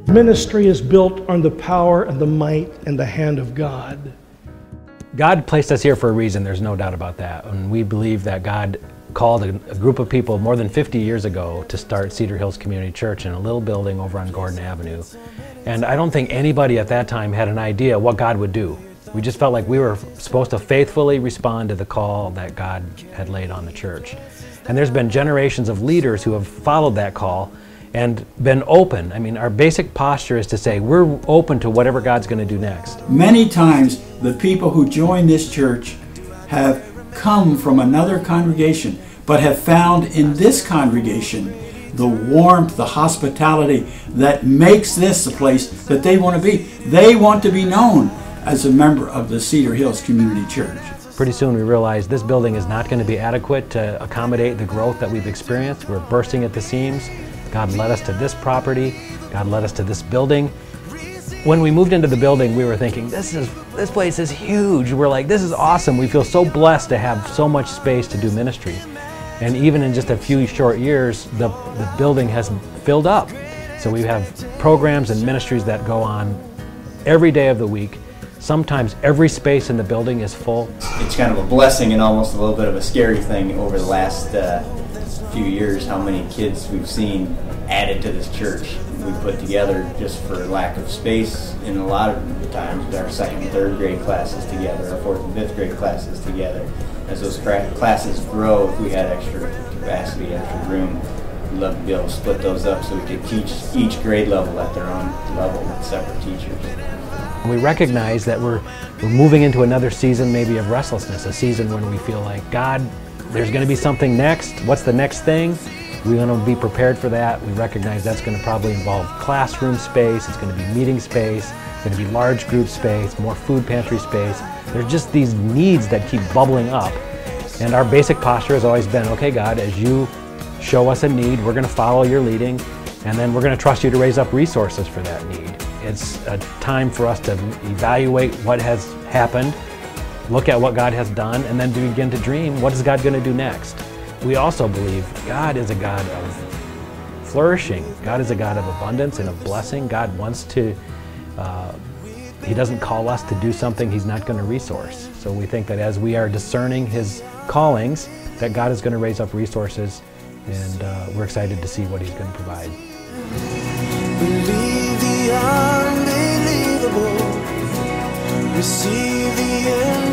Ministry is built on the power and the might and the hand of God. God placed us here for a reason, there's no doubt about that. And we believe that God called a group of people more than 50 years ago to start Cedar Hills Community Church in a little building over on Gordon Avenue. And I don't think anybody at that time had an idea what God would do. We just felt like we were supposed to faithfully respond to the call that God had laid on the church. And there's been generations of leaders who have followed that call and been open. I mean, our basic posture is to say we're open to whatever God's going to do next. Many times the people who join this church have come from another congregation, but have found in this congregation the warmth, the hospitality that makes this a place that they want to be. They want to be known as a member of the Cedar Hills Community Church. Pretty soon we realized this building is not going to be adequate to accommodate the growth that we've experienced. We're bursting at the seams. God led us to this property. God led us to this building. When we moved into the building, we were thinking, this place is huge. We're like, this is awesome. We feel so blessed to have so much space to do ministry. And even in just a few short years, the building has filled up. So we have programs and ministries that go on every day of the week. Sometimes every space in the building is full. It's kind of a blessing and almost a little bit of a scary thing over the last few years, how many kids we've seen added to this church. We put together just for lack of space, in a lot of times our 2nd and 3rd grade classes together, our 4th and 5th grade classes together. As those classes grow, if we had extra capacity, extra room, we'd love to be able to split those up so we could teach each grade level at their own level with separate teachers. We recognize that we're moving into another season maybe of restlessness, a season when we feel like, God, there's going to be something next. What's the next thing? We want to be prepared for that. We recognize that's going to probably involve classroom space, it's going to be meeting space, it's going to be large group space, more food pantry space. There's just these needs that keep bubbling up. And our basic posture has always been, okay, God, as you show us a need, we're going to follow your leading, and then we're going to trust you to raise up resources for that need. It's a time for us to evaluate what has happened, look at what God has done, and then to begin to dream, what is God going to do next? We also believe God is a God of flourishing. God is a God of abundance and of blessing. God wants to, He doesn't call us to do something He's not going to resource. So we think that as we are discerning His callings, that God is going to raise up resources, and we're excited to see what He's going to provide. Believe the unbelievable, receive the